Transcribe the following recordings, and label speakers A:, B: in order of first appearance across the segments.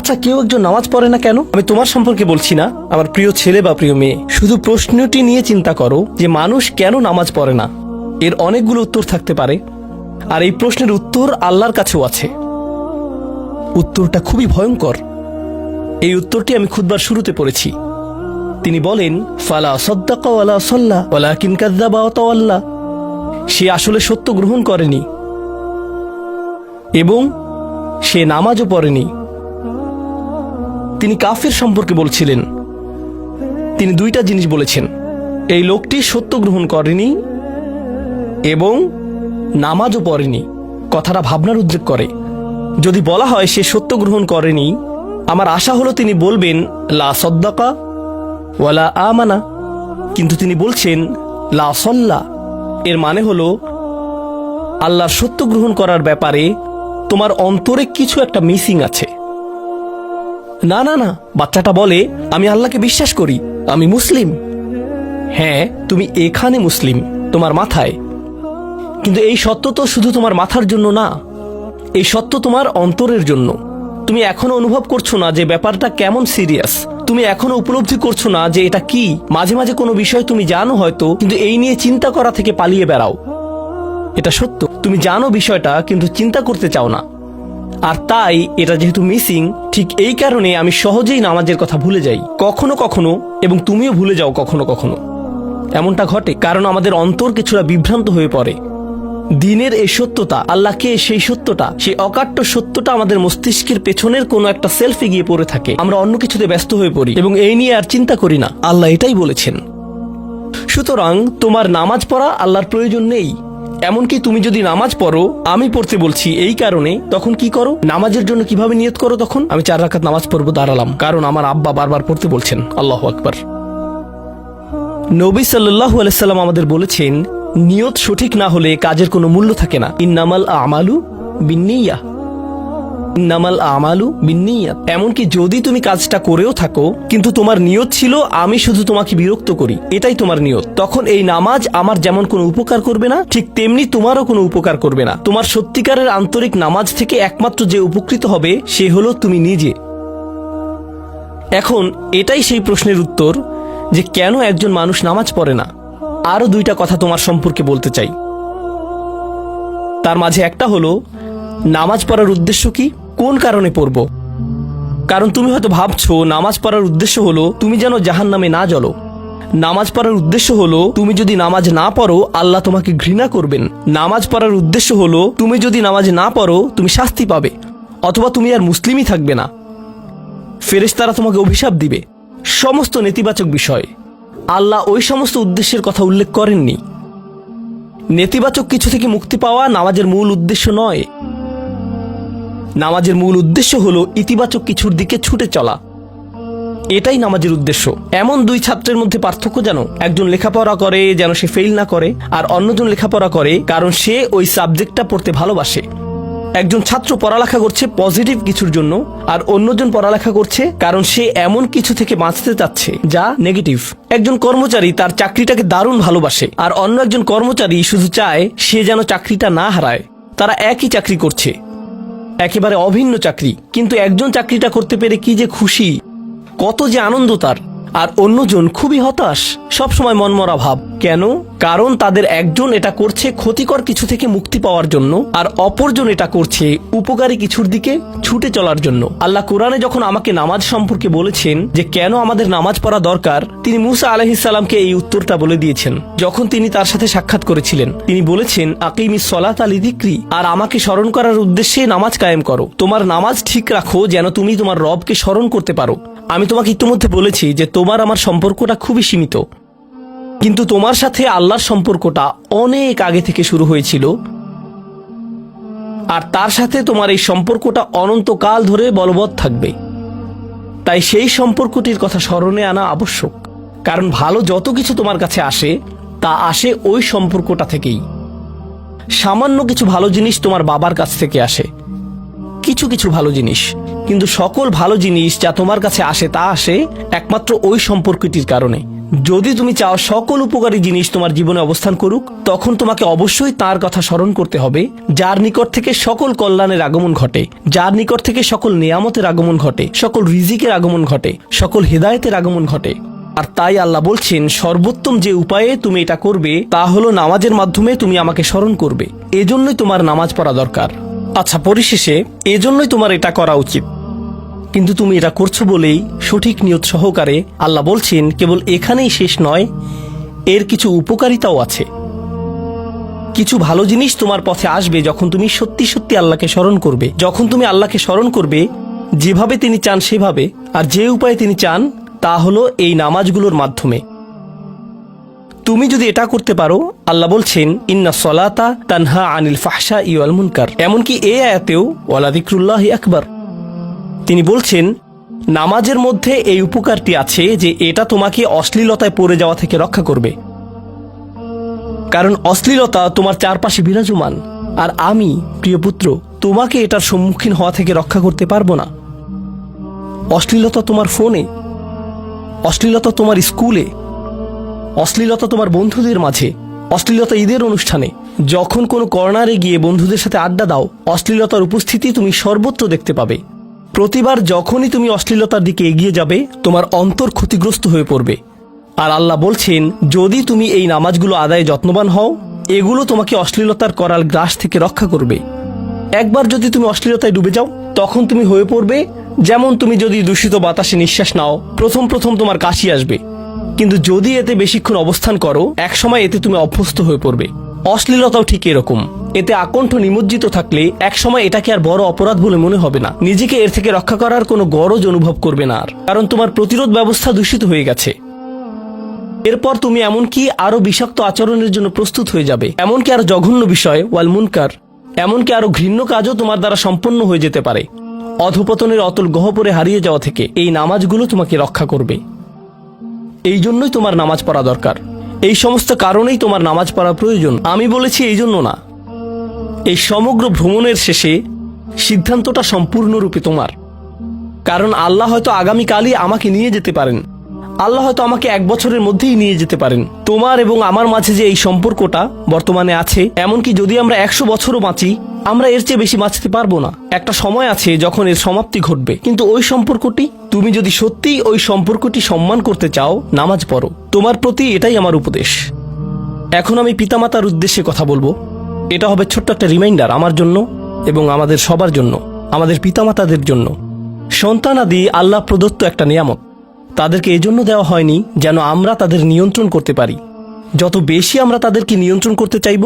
A: আচ্ছা, কেউ একজন নামাজ পড়ে না কেন? আমি তোমার সম্পর্কে বলছি না, আমার প্রিয় ছেলে বা প্রিয় মেয়ে। শুধু প্রশ্নটি নিয়ে চিন্তা করো যে মানুষ কেন নামাজ পড়ে না। এর অনেকগুলো উত্তর থাকতে পারে, আর এই প্রশ্নের উত্তর আল্লাহর কাছেও আছে। উত্তরটা খুবই ভয়ঙ্কর। এই উত্তরটি আমি খুতবার শুরুতে পড়েছি। তিনি বলেন, ফালা সাদ্দাকা ওয়ালা সাল্লা ওয়ালাকিন কাযযাবা ওয়া তাওয়াল্লা। সে আসলে সত্য গ্রহণ করেনি এবং সে নামাজও পড়েনি। তিনি কাফের সম্পর্কে বলছিলেন। তিনি দুইটা জিনিস বলেছেন, এই লোকটি সত্য গ্রহণ করেনি এবং নামাজও পড়েনি। কথাটা ভাবনার উদ্রেক করে। যদি বলা হয় সে সত্য গ্রহণ করেনি, আমার আশা হলো তিনি বলবেন লা সাদ্দাকা ওয়ালা আমানা, কিন্তু তিনি বলছেন লা সাল্লা। এর মানে হলো আল্লাহর সত্য গ্রহণ করার ব্যাপারে তোমার অন্তরে কিছু একটা মিসিং আছে। না না না, বাচ্চাটা বলে আমি আল্লাহকে বিশ্বাস করি, আমি মুসলিম। হ্যাঁ, তুমি এখানে মুসলিম, তোমার মাথায়। কিন্তু এই সত্য তো শুধু তোমার মাথার জন্য না, এই সত্য তোমার অন্তরের জন্য। তুমি এখনো অনুভব করছো না যে ব্যাপারটা কেমন সিরিয়াস। তুমি এখনো উপলব্ধি করছো না যে এটা কি। মাঝে মাঝে কোনো বিষয় তুমি জানো হয়তো, কিন্তু এই নিয়ে চিন্তা করা থেকে পালিয়ে বেড়াও। এটা সত্য, তুমি জানো বিষয়টা কিন্তু চিন্তা করতে চাও না। আর তাই এটা যেহেতু মিসিং, ঠিক এই কারণে আমি সহজেই নামাজের কথা ভুলে যাই কখনো কখনো, এবং তুমিও ভুলে যাও কখনো কখনো। এমনটা ঘটে কারণ আমাদের অন্তর কিছুটা বিভ্রান্ত হয়ে পড়ে। দিনের এই সত্যতা, আল্লাহকে সেই সত্যটা, সেই অকাট্য সত্যটা আমাদের মস্তিষ্কের পেছনের কোনো একটা সেলফে গিয়ে পড়ে থাকে। আমরা অন্য কিছুতে ব্যস্ত হয়ে পড়ি এবং এই নিয়ে আর চিন্তা করি না। আল্লাহ এটাই বলেছেন। সুতরাং তোমার নামাজ পড়া আল্লাহর প্রয়োজন নেই। এমনকি তুমি যদি নামাজ পড়ো, আমি পড়তে বলছি এই কারণে, তখন কি করো? নামাজের জন্য কিভাবে নিয়ত করো? তখন আমি 4 রাকাত নামাজ পড়বো, দাঁড়ালাম, কারণ আমার আব্বা বারবার পড়তে বলছেন। আল্লাহু আকবার। নবী সাল্লাল্লাহু আলাইহি সাল্লাম আমাদের বলেছেন, নিয়ত সঠিক না হলে কাজের কোনো মূল্য থাকে না। ইন্নামাল আমালু বিন্নিয়াহ, ইন্নামাল আমালু বিন্নিয়াত। এমনকি যদি তুমি কাজটা করেও থাকো কিন্তু তোমার নিয়ত ছিল আমি শুধু তোমাকে বিরক্ত করি, এটাই তোমার নিয়ত, তখন এই নামাজ আমার যেমন কোনো উপকার করবে না, ঠিক তেমনি তোমারও কোনো উপকার করবে না। তোমার সত্যিকারের আন্তরিক নামাজ থেকে একমাত্র যে উপকৃত হবে সে হলো তুমি নিজে। এখন এটাই সেই প্রশ্নের উত্তর যে কেন একজন মানুষ নামাজ পড়ে না। আরো 2টা কথা তোমার সম্পর্কে বলতে চাই। তার মাঝে একটা হলো নামাজ পড়ার উদ্দেশ্য কি, কোন কারণে পড়ব। কারণ তুমি হয়তো ভাবছো নামাজ পড়ার উদ্দেশ্য হলো তুমি যেন জাহান্নামে না জ্বলো। নামাজ পড়ার উদ্দেশ্য হলো তুমি যদি নামাজ না পড়ো আল্লাহ তোমাকে ঘৃণা করবেন। নামাজ পড়ার উদ্দেশ্য হলো তুমি যদি নামাজ না পড়ো তুমি শাস্তি পাবে, অথবা তুমি আর মুসলিমই থাকবে না, ফেরেশতারা তোমাকে অভিশাপ দিবে। সমস্ত নেতিবাচক বিষয়। আল্লাহ ওই সমস্ত উদ্দেশ্যের কথা উল্লেখ করেননি। নেতিবাচক কিছু থেকে মুক্তি পাওয়া নামাজের মূল উদ্দেশ্য নয়। নামাজের মূল উদ্দেশ্য হলো ইতিবাচক কিছুর দিকে ছুটে চলা, এটাই নামাজের উদ্দেশ্য। এমন 2 ছাত্রের মধ্যে পার্থক্য জানো? একজন লেখাপড়া করে যেন সে ফেল না করে, আর অন্যজন লেখাপড়া করে কারণ সে ওই সাবজেক্টটা পড়তে ভালোবাসে। একজন ছাত্র পড়ালেখা করছে পজিটিভ কিছুর জন্য, আর অন্যজন পড়ালেখা করছে কারণ সে এমন কিছু থেকে বাঁচতে চাচ্ছে যা নেগেটিভ। একজন কর্মচারী তার চাকরিটাকে দারুণ ভালোবাসে, আর অন্য একজন কর্মচারী শুধু চায় সে যেন চাকরিটা না হারায়। তারা একই চাকরি করছে, একেবারে অভিন্ন চাকরি, কিন্তু একজন চাকরিটা করতে পেরে কি যে খুশি, কত যে আনন্দ তার, আর অন্যজন খুবই হতাশ, সবসময় মনমরা ভাব। কেন? কারণ তাদের একজন এটা করছে ক্ষতিকর কিছু থেকে মুক্তি পাওয়ার জন্য, আর অপরজন এটা করছে উপকারী কিছুর দিকে ছুটে চলার জন্য। আল্লাহ কোরআনে যখন আমাকে নামাজ সম্পর্কে বলেছেন যে কেন আমাদের নামাজ পড়া দরকার, তিনি মুসা আলাইহিস সালামকে এই উত্তরটা বলে দিয়েছেন যখন তিনি তার সাথে সাক্ষাৎ করেছিলেন। তিনি বলেছেন, আকিমিস সলাতা লিযিকরি, আর আমাকে স্মরণ করার উদ্দেশ্যে নামাজ কায়েম করো। তোমার নামাজ ঠিক রাখো যেন তুমি তোমার রবকে স্মরণ করতে পারো। আমি তোমাকে ইতিমধ্যে বলেছি যে তোমার আমার সম্পর্কটা খুবই সীমিত, কিন্তু তোমার সাথে আল্লাহর সম্পর্কটা অনেক আগে থেকে শুরু হয়েছিল, আর তার সাথে তোমার এই সম্পর্কটা অনন্তকাল ধরে বলবৎ থাকবে। তাই সেই সম্পর্কটির কথা স্মরণে আনা আবশ্যক, কারণ ভালো যত কিছু তোমার কাছে আসে তা আসে ওই সম্পর্কটা থেকেই। সামান্য কিছু ভালো জিনিস তোমার বাবার কাছ থেকে আসে, কিছু কিছু ভালো জিনিস, কিন্তু সকল ভালো জিনিস যা তোমার কাছে আসে তা আসে একমাত্র ওই সম্পর্কটির কারণে। যদি তুমি চাও সকল উপকারী জিনিস তোমার জীবনে অবস্থান করুক, তখন তোমাকে অবশ্যই তার কথা স্মরণ করতে হবে, যার নিকট থেকে সকল কল্যাণের আগমন ঘটে, যার নিকট থেকে সকল নিয়ামতের আগমন ঘটে, সকল রিজিকের আগমন ঘটে, সকল হেদায়েতের আগমন ঘটে। আর তাই আল্লাহ বলছেন, সর্বোত্তম যে উপায়ে তুমি এটা করবে তা হলো নামাজের মাধ্যমে তুমি আমাকে স্মরণ করবে। এজন্যই তোমার নামাজ পড়া দরকার। আচ্ছা, পরিশেষে এজন্যই তোমার এটা করা উচিত। কিন্তু তুমি এটা করছো বলেই সঠিক নিয়ত সহকারে আল্লাহ বলছেন, কেবল এখানেই শেষ নয়, এর কিছু উপকারিতাও আছে। কিছু ভালো জিনিস তোমার পথে আসবে যখন তুমি সত্যি সত্যি আল্লাহকে স্মরণ করবে। যখন তুমি আল্লাহকে স্মরণ করবে যেভাবে তিনি চান সেভাবে, আর যে উপায়ে তিনি চান তা হলো এই নামাজগুলোর মাধ্যমে। তুমি যদি এটা করতে পারো, আল্লাহ বলছেন, ইন্না সলাতা তানহা আনিল ফাহশা ওয়াল মুনকার। এমনকি এই আয়াতেও ওয়ালা যিকরুল্লাহি আকবার, তিনি বলছেন নামাজের মধ্যে এই উপকারটি আছে যে এটা তোমাকে অশ্লীলতায় পড়ে যাওয়া থেকে রক্ষা করবে। কারণ অশ্লীলতা তোমার চারপাশে বিরাজমান, আর আমি প্রিয় পুত্র তোমাকে এটার সম্মুখীন হওয়া থেকে রক্ষা করতে পারবো না। অশ্লীলতা তোমার ফোনে, অশ্লীলতা তোমার স্কুলে, অশ্লীলতা তোমার বন্ধুদের মাঝে, অশ্লীলতা ঈদের অনুষ্ঠানে, যখন কোনো কর্নারে গিয়ে বন্ধুদের সাথে আড্ডা দাও, অশ্লীলতার উপস্থিতি তুমি সর্বত্র দেখতে পাবে। প্রতিবার যখনই তুমি অশ্লীলতার দিকে এগিয়ে যাবে, তোমার অন্তর ক্ষতিগ্রস্ত হয়ে পড়বে। আর আল্লাহ বলছেন, যদি তুমি এই নামাজগুলো আদায়ে যত্নবান হও, এগুলো তোমাকে অশ্লীলতার করাল গ্রাস থেকে রক্ষা করবে। একবার যদি তুমি অশ্লীলতায় ডুবে যাও, তখন তুমি হয়ে পড়বে যেমন তুমি যদি দূষিত বাতাসে নিঃশ্বাস নাও, প্রথম প্রথম তোমার কাশি আসবে, কিন্তু যদি এতে বেশিক্ষণ অবস্থান করো, একসময় এতে তুমি অভ্যস্ত হয়ে পড়বে। অশ্লীলতাও ঠিক এরকম। এতে আকণ্ঠ নিমজ্জিত থাকলে একসময় এটাকে আর বড় অপরাধ বলে মনে হবে না। নিজেকে এর থেকে রক্ষা করার কোনো গরজ অনুভব করবে না আর, কারণ তোমার প্রতিরোধ ব্যবস্থা দূষিত হয়ে গেছে। এরপর তুমি এমনকি আরো বিষাক্ত আচরণের জন্য প্রস্তুত হয়ে যাবে, এমনকি আরো জঘন্য বিষয় ওয়াল মুনকার, এমনকি আরো ঘৃণ্য কাজও তোমার দ্বারা সম্পন্ন হয়ে যেতে পারে। অধপতনের অতল গহ্বরে হারিয়ে যাওয়া থেকে এই নামাজগুলো তোমাকে রক্ষা করবে। এই জন্যই তোমার নামাজ পড়া দরকার। এই সমস্ত কারণেই তোমার নামাজ পড়া প্রয়োজন। আমি বলেছি এই জন্য না। এই সমগ্র ভ্রমণের শেষে সিদ্ধান্তটা সম্পূর্ণরূপে তোমার। কারণ আল্লাহ হয়তো আগামীকালই আমাকে নিয়ে যেতে পারেন, আল্লাহ হয়তো আমাকে 1 বছরের মধ্যেই নিয়ে যেতে পারেন। তোমার এবং আমার মাঝে যে এই সম্পর্কটা বর্তমানে আছে, এমনকি যদি আমরা 100 বছরও বাঁচি, আমরা এর চেয়ে বেশি বাঁচতে পারবো না। একটা সময় আছে যখন এর সমাপ্তি ঘটবে। কিন্তু ওই সম্পর্কটি, তুমি যদি সত্যিই ওই সম্পর্কটি সম্মান করতে চাও, নামাজ পড়ো। তোমার প্রতি এটাই আমার উপদেশ। এখন আমি পিতামাতার উদ্দেশ্যে কথা বলবো। এটা হবে ছোট্ট একটা রিমাইন্ডার আমার জন্য এবং আমাদের সবার জন্য, আমাদের পিতামাতাদের জন্য। সন্তানাদি আল্লাহ প্রদত্ত একটা নিয়ামত। তাদেরকে এজন্য দেওয়া হয়নি যেন আমরা তাদের নিয়ন্ত্রণ করতে পারি। যত বেশি আমরা তাদেরকে নিয়ন্ত্রণ করতে চাইব,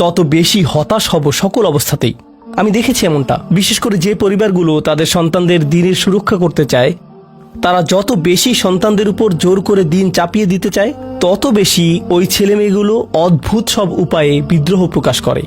A: তত বেশি হতাশ হব সকল অবস্থাতেই। আমি দেখেছি এমনটা, বিশেষ করে যে পরিবারগুলো তাদের সন্তানদের দিনের সুরক্ষা করতে চায়, তারা যত বেশি সন্তানদের উপর জোর করে দিন চাপিয়ে দিতে চায়, তত বেশি ওই ছেলেমেয়েগুলো অদ্ভুত সব উপায়ে বিদ্রোহ প্রকাশ করে।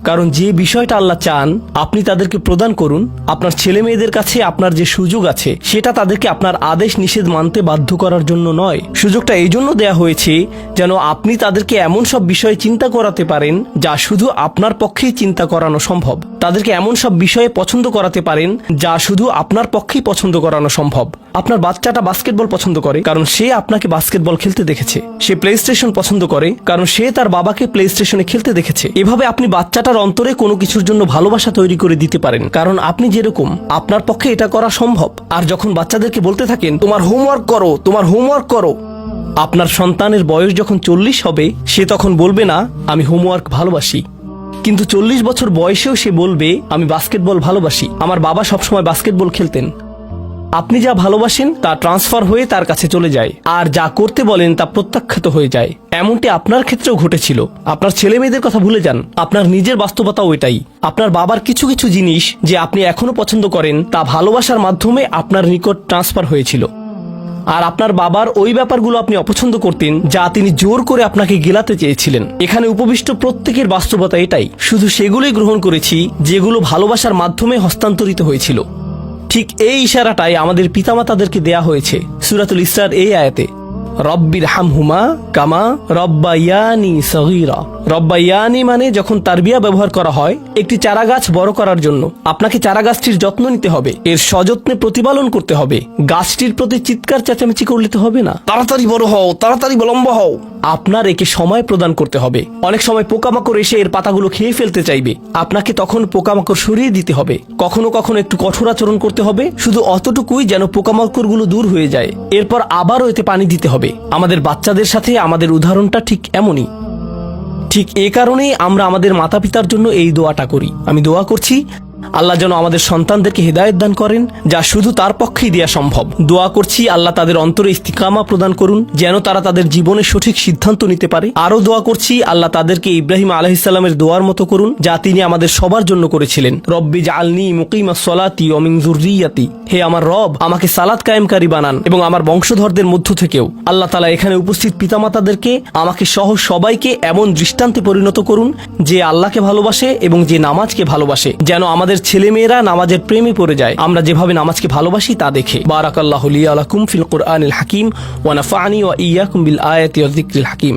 A: কারণ যে বিষয়টা আল্লাহ চান আপনি তাদেরকে প্রদান করুন, আপনার ছেলে মেয়েদের কাছে আপনার যে সুযোগ আছে সেটা তাদেরকে আপনার আদেশ নিষেধ মানতে বাধ্য করার জন্য নয়। সুযোগটা এই জন্য দেয়া হয়েছে যেন আপনি তাদেরকে এমন সব বিষয়ে চিন্তা করাতে পারেন যা শুধু আপনার পক্ষেই চিন্তা করানো সম্ভব। তাদেরকে এমন সব বিষয়ে পছন্দ করাতে পারেন যা শুধু আপনার পক্ষেই পছন্দ করানো সম্ভব। আপনার বাচ্চাটা বাস্কেটবল পছন্দ করে কারণ সে আপনাকে বাস্কেটবল খেলতে দেখেছে। সে প্লে স্টেশন পছন্দ করে কারণ সে তার বাবাকে প্লে স্টেশনে খেলতে দেখেছে। এভাবে আপনি বাচ্চাটার অন্তরে কোনো কিছুর জন্য ভালোবাসা তৈরি করে দিতে পারেন, কারণ আপনি যেরকম, আপনার পক্ষে এটা করা সম্ভব। আর যখন বাচ্চাদেরকে বলতে থাকেন তোমার হোমওয়ার্ক করো, তোমার হোমওয়ার্ক করো, আপনার সন্তানের বয়স যখন 40 হবে, সে তখন বলবে না আমি হোমওয়ার্ক ভালোবাসি, কিন্তু 40 বছর বয়সেও সে বলবে আমি বাস্কেটবল ভালোবাসি, আমার বাবা সবসময় বাস্কেটবল খেলতেন। আপনি যা ভালোবাসেন তা ট্রান্সফার হয়ে তার কাছে চলে যায়, আর যা করতে বলেন তা প্রত্যাখ্যাত হয়ে যায়। এমনটি আপনার ক্ষেত্রেও ঘটেছিল। আপনার ছেলে মেয়েদের কথা ভুলে যান, আপনার নিজের বাস্তবতাও এটাই। আপনার বাবার কিছু কিছু জিনিস যে আপনি এখনো পছন্দ করেন তা ভালোবাসার মাধ্যমে আপনার নিকট ট্রান্সফার হয়েছিল, আর আপনার বাবার ওই ব্যাপারগুলো আপনি অপছন্দ করতেন যা তিনি জোর করে আপনাকে গেলাতে চেয়েছিলেন। এখানে উপবিষ্ট প্রত্যেকের বাস্তবতা এটাই, শুধু সেগুলোই গ্রহণ করেছি যেগুলো ভালোবাসার মাধ্যমে হস্তান্তরিত হয়েছিল। ঠিক এই ইশারাটাই আমাদের পিতামাতাদেরকে দেয়া হয়েছে সূরাতুল ইসরার এই আয়াতে, রব্বির হামহুমা কামা রব্বায়ানি সগীরা। রব্বাইয়ানি মানে যখন তারবিয়া ব্যবহার করা হয় একটি চারা গাছ বড় করার জন্য, আপনাকে চারা গাছটির যত্ন নিতে হবে, এর সযত্নে প্রতিপালন করতে হবে। গাছটির প্রতি চিৎকার চেঁচামেচি করলে তো হবে না, তাড়াতাড়ি বড় হও, তাড়াতাড়ি লম্বা হও। আপনার একে সময় প্রদান করতে হবে। অনেক সময় পোকামাকড় এসে এর পাতাগুলো খেয়ে ফেলতে চাইবে, আপনাকে তখন পোকামাকড় সরিয়ে দিতে হবে। কখনো কখনো একটু কঠোর আচরণ করতে হবে, শুধু অতটুকুই যেন পোকামাকড়গুলো দূর হয়ে যায়। এরপর আবারও এতে পানি দিতে হবে। আমাদের বাচ্চাদের সাথে আমাদের উদাহরণটা ঠিক এমনই। ঠিক এ কারণেই আমরা আমাদের মাতা পিতার জন্য এই দোয়াটা করি। আমি দোয়া করছি আল্লাহ যেন আমাদের সন্তানদেরকে হেদায়েত দান করেন, যা শুধু তার পক্ষেই দেয়া সম্ভব। দোয়া করছি আল্লাহ তাদের অন্তরে ইস্তিকামা প্রদান করুন, যেন তারা তাদের জীবনে সঠিক সিদ্ধান্ত নিতে পারে। আরও দোয়া করছি আল্লাহ তাদেরকে ইব্রাহিম আলাইহিসসালামের দোয়ার মতো করুন, যা তিনি আমাদের সবার জন্য করেছিলেন। রব্বি জাআলনি মুকিমাস সলাতি ওয়া মিন যুররিয়াতি, হে আমার রব, আমাকে সালাত কায়েমকারী বানান এবং আমার বংশধরদের মধ্য থেকেও। আল্লাহ তাআলা এখানে উপস্থিত পিতামাতাদেরকে, আমাকে সহ সবাইকে এমন দৃষ্টান্তে পরিণত করুন যে আল্লাহকে ভালোবাসে এবং যে নামাজকে ভালোবাসে, যেন আমাদের ছেলেমেয়েরা নামাজের প্রেমে পড়ে যায় আমরা যেভাবে নামাজকে ভালোবাসি তা দেখে। বারাকাল্লাহু লি ওয়া লাকুম ফিল কুরআনিল হাকিম ওয়া নাফা'নি ওয়া ইয়্যাকুম বিল আয়াতি ওয়াজ যিকরিল হাকিম।